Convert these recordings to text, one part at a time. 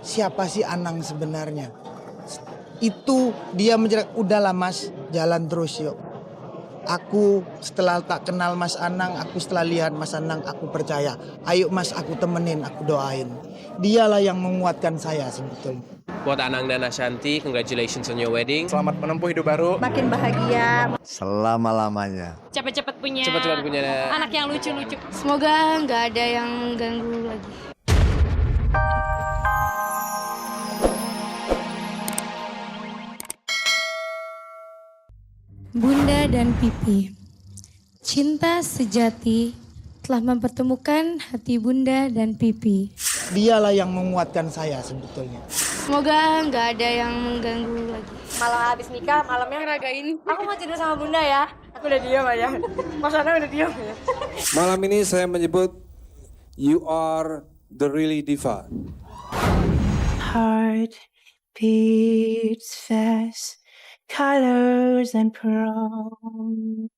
siapa sih Anang sebenarnya. Itu dia menjelaskan, udahlah Mas, jalan terus yuk. Aku setelah tak kenal Mas Anang, aku setelah lihat Mas Anang, aku percaya. Ayo Mas, aku temenin, aku doain. Dialah yang menguatkan saya sebetulnya. Buat Anang dan Ashanti, congratulations on your wedding. Selamat menempuh hidup baru. Makin bahagia. Selama-lamanya. Cepet-cepet punya anak yang lucu-lucu. Semoga nggak ada yang ganggu lagi. Bunda dan Pipi. Cinta sejati telah mempertemukan hati Bunda dan Pipi. Dialah yang menguatkan saya sebetulnya. Semoga nggak ada yang mengganggu lagi. Malam habis nikah, malamnya ngeragain. Aku mau tidur sama Bunda ya. Aku udah diam aja. Mas Ana udah diam ya. Malam ini saya menyebut you are the really diva. Heart beats fast, colors and prom.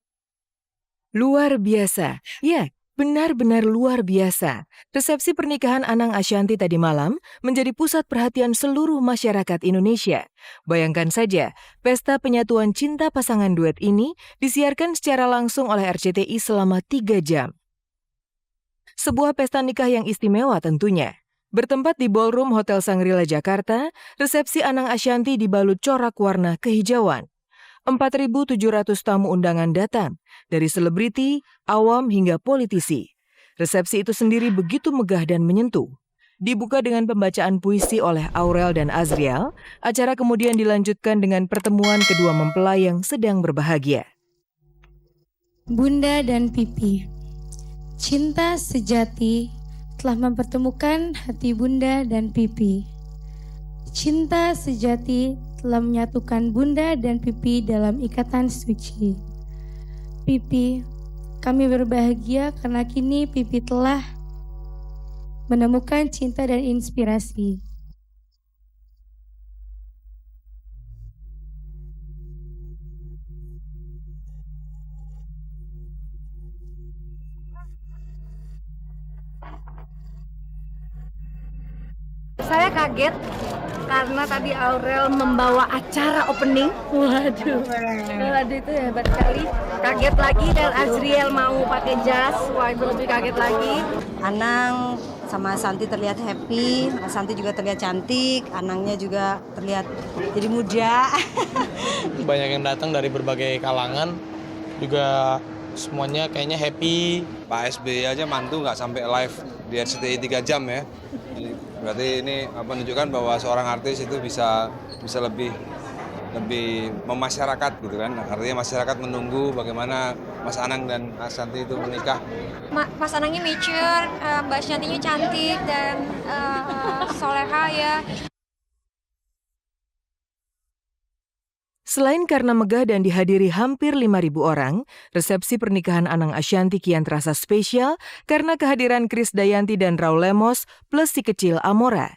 Luar biasa. Ya, benar-benar luar biasa. Resepsi pernikahan Anang Ashanti tadi malam menjadi pusat perhatian seluruh masyarakat Indonesia. Bayangkan saja, pesta penyatuan cinta pasangan duet ini disiarkan secara langsung oleh RCTI selama 3 jam. Sebuah pesta nikah yang istimewa tentunya. Bertempat di Ballroom Hotel Shangri-La Jakarta, resepsi Anang Ashanti dibalut corak warna kehijauan. 4.700 tamu undangan datang, dari selebriti, awam hingga politisi. Resepsi itu sendiri begitu megah dan menyentuh. Dibuka dengan pembacaan puisi oleh Aurel dan Azriel, acara kemudian dilanjutkan dengan pertemuan kedua mempelai yang sedang berbahagia. Bunda dan Pipi. Cinta sejati telah mempertemukan hati Bunda dan Pipi. Cinta sejati telah menyatukan Bunda dan Pipi dalam ikatan suci. Pipi, kami berbahagia karena kini Pipi telah menemukan cinta dan inspirasi. Saya kaget karena tadi Aurel membawa acara opening. Waduh itu hebat sekali. Kaget lagi dan Azriel mau pakai jas. Wah, itu lebih kaget lagi. Anang sama Santi terlihat happy, Santi juga terlihat cantik, Anangnya juga terlihat jadi muda. Banyak yang datang dari berbagai kalangan, juga semuanya kayaknya happy. Pak SBY aja mantu nggak sampai live di RCTI 3 jam ya. Berarti ini menunjukkan bahwa seorang artis itu bisa lebih memasyarakat gitu kan. Artinya masyarakat menunggu bagaimana Mas Anang dan Ashanti itu menikah. Mas Anangnya mature, Mbak Shantinya cantik dan soleha ya. Selain karena megah dan dihadiri hampir 5.000 orang, resepsi pernikahan Anang Ashanti kian terasa spesial karena kehadiran Krisdayanti dan Raul Lemos plus si kecil Amora.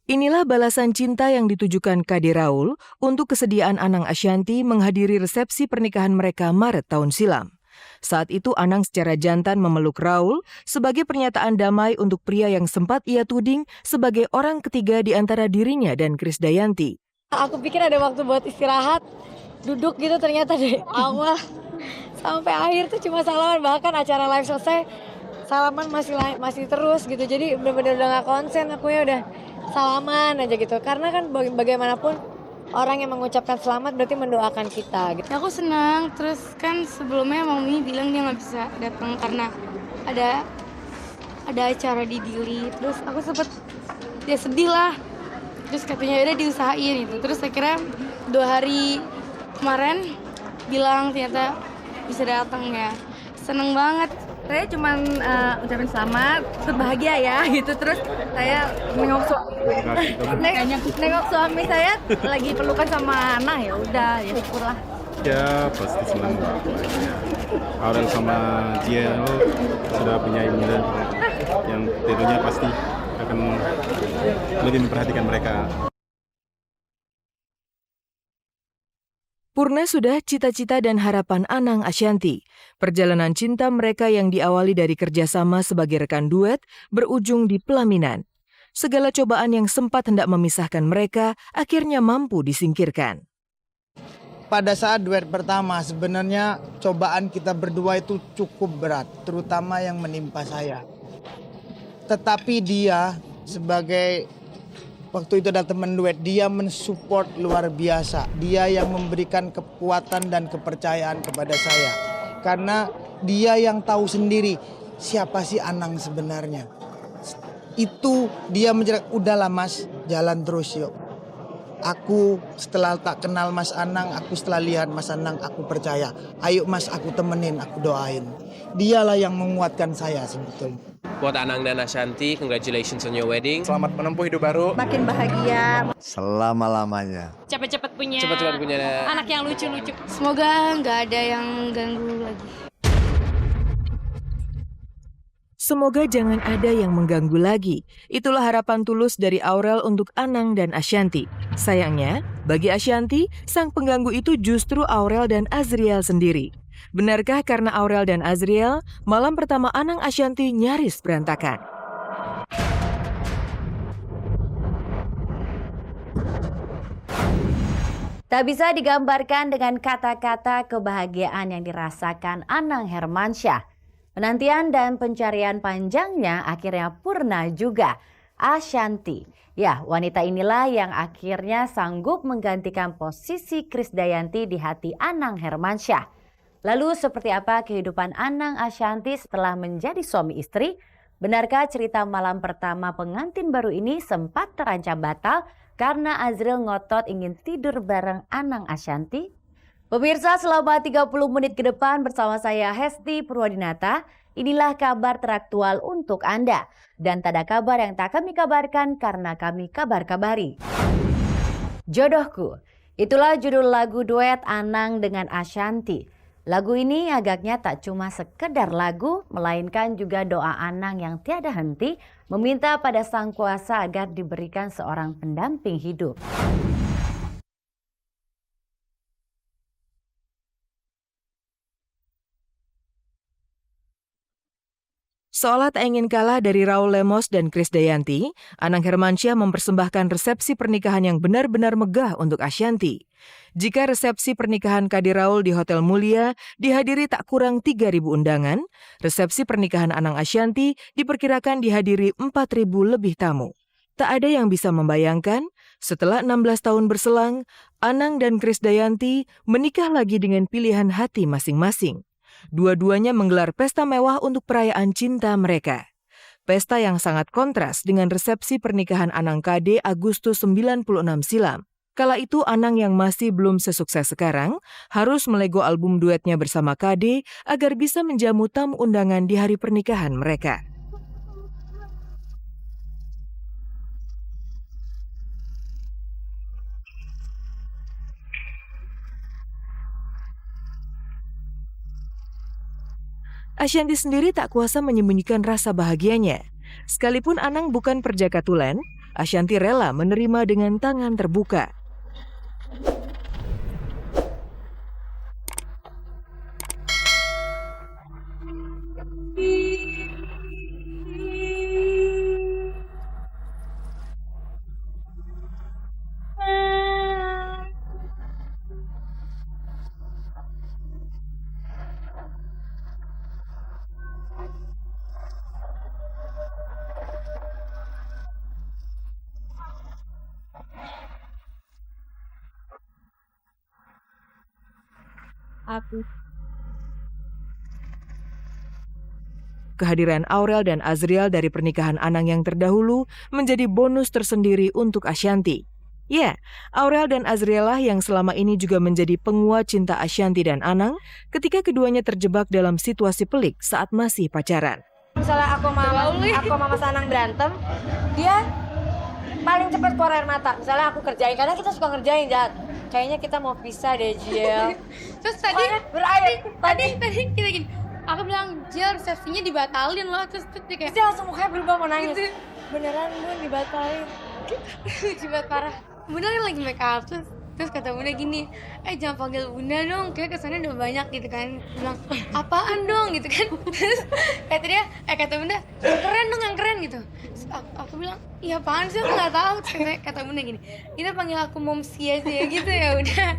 Inilah balasan cinta yang ditujukan Kade Raul untuk kesediaan Anang Ashanti menghadiri resepsi pernikahan mereka Maret tahun silam. Saat itu Anang secara jantan memeluk Raul sebagai pernyataan damai untuk pria yang sempat ia tuding sebagai orang ketiga di antara dirinya dan Krisdayanti. Aku pikir ada waktu buat istirahat, duduk gitu, ternyata dari awal sampai akhir tuh cuma salaman, bahkan acara live selesai salaman masih terus gitu. Jadi benar-benar udah gak konsen, aku ya udah salaman aja gitu. Karena kan bagaimanapun orang yang mengucapkan selamat berarti mendoakan kita gitu. Aku senang, terus kan sebelumnya Mami bilang dia nggak bisa datang karena ada acara di Dili. Terus aku sempet ya sedih lah. Terus katanya udah diusahain gitu. Terus akhirnya 2 hari kemarin bilang ternyata bisa datang ya. Seneng banget. Saya cuma ucapin selamat, bahagia ya gitu. Terus saya nengok suami saya lagi pelukan sama anak, ya udah ya syukurlah. Ya pasti senang lah. Aurel sama Jiel sudah punya ibu yang tentunya pasti akan lebih memperhatikan mereka. Purna sudah cita-cita dan harapan Anang Ashanty. Perjalanan cinta mereka yang diawali dari kerjasama sebagai rekan duet berujung di pelaminan. Segala cobaan yang sempat hendak memisahkan mereka akhirnya mampu disingkirkan. Pada saat duet pertama sebenarnya cobaan kita berdua itu cukup berat, terutama yang menimpa saya. Tetapi dia sebagai waktu itu ada teman duet, dia mensupport luar biasa. Dia yang memberikan kekuatan dan kepercayaan kepada saya. Karena dia yang tahu sendiri siapa sih Anang sebenarnya. Itu dia menjelaskan, udahlah Mas, jalan terus yuk. Aku setelah tak kenal Mas Anang, aku setelah lihat Mas Anang, aku percaya. Ayo Mas, aku temenin, aku doain. Dialah yang menguatkan saya sebetulnya. Buat Anang dan Ashanty, congratulations on your wedding. Selamat menempuh hidup baru. Makin bahagia. Selama-lamanya. Cepet-cepet punya anak yang lucu-lucu. Semoga nggak ada yang ganggu lagi. Semoga jangan ada yang mengganggu lagi. Itulah harapan tulus dari Aurel untuk Anang dan Ashanty. Sayangnya, bagi Ashanty, sang pengganggu itu justru Aurel dan Azriel sendiri. Benarkah karena Aurel dan Azriel, malam pertama Anang Ashanty nyaris berantakan? Tak bisa digambarkan dengan kata-kata kebahagiaan yang dirasakan Anang Hermansyah. Penantian dan pencarian panjangnya akhirnya purna juga. Ashanty, ya wanita inilah yang akhirnya sanggup menggantikan posisi Krisdayanti di hati Anang Hermansyah. Lalu seperti apa kehidupan Anang Ashanty setelah menjadi suami istri? Benarkah cerita malam pertama pengantin baru ini sempat terancam batal karena Azriel ngotot ingin tidur bareng Anang Ashanty? Pemirsa, selama 30 menit ke depan bersama saya Hesti Purwadinata, inilah kabar teraktual untuk Anda. Dan tak ada kabar yang tak kami kabarkan karena kami kabar-kabari. Jodohku, itulah judul lagu duet Anang dengan Ashanty. Lagu ini agaknya tak cuma sekedar lagu, melainkan juga doa Anang yang tiada henti meminta pada Sang Kuasa agar diberikan seorang pendamping hidup. Seolah tak ingin kalah dari Raul Lemos dan Krisdayanti, Anang Hermansyah mempersembahkan resepsi pernikahan yang benar-benar megah untuk Ashanty. Jika resepsi pernikahan Kadi Raul di Hotel Mulia dihadiri tak kurang 3.000 undangan, resepsi pernikahan Anang Ashanty diperkirakan dihadiri 4.000 lebih tamu. Tak ada yang bisa membayangkan, setelah 16 tahun berselang, Anang dan Krisdayanti menikah lagi dengan pilihan hati masing-masing. Dua-duanya menggelar pesta mewah untuk perayaan cinta mereka. Pesta yang sangat kontras dengan resepsi pernikahan Anang Kade Agustus 96 silam. Kala itu Anang yang masih belum sesukses sekarang harus melego album duetnya bersama Kade agar bisa menjamu tamu undangan di hari pernikahan mereka. Ashanty sendiri tak kuasa menyembunyikan rasa bahagianya. Sekalipun Anang bukan perjaka tulen, Ashanty rela menerima dengan tangan terbuka. Kehadiran Aurel dan Azriel dari pernikahan Anang yang terdahulu menjadi bonus tersendiri untuk Ashanty. Ya, Aurel dan Azriel lah yang selama ini juga menjadi penguat cinta Ashanty dan Anang ketika keduanya terjebak dalam situasi pelik saat masih pacaran. Misalnya aku sama Mas Anang berantem, dia paling cepat keluar air mata. Misalnya aku kerjain, karena kita suka ngerjain, Jat. Kayaknya kita mau pisah deh, Jiel. Terus tadi kita gini, aku bilang, Jiel resepsinya dibatalin loh. Terus dia kayak, dia langsung mukanya berubah mau nangis. Beneran Bun dibatalin. Cibat parah. Beneran lagi make up, terus Terus kata bunda gini, jangan panggil bunda dong, kayak kesannya udah banyak gitu kan. Bilang, apaan dong gitu kan. Terus kata dia, kata bunda, yang keren dong, yang keren gitu. Terus aku bilang, iya apaan sih, aku gak tahu. Terus kata bunda gini, kita panggil aku momsi aja ya gitu ya udah.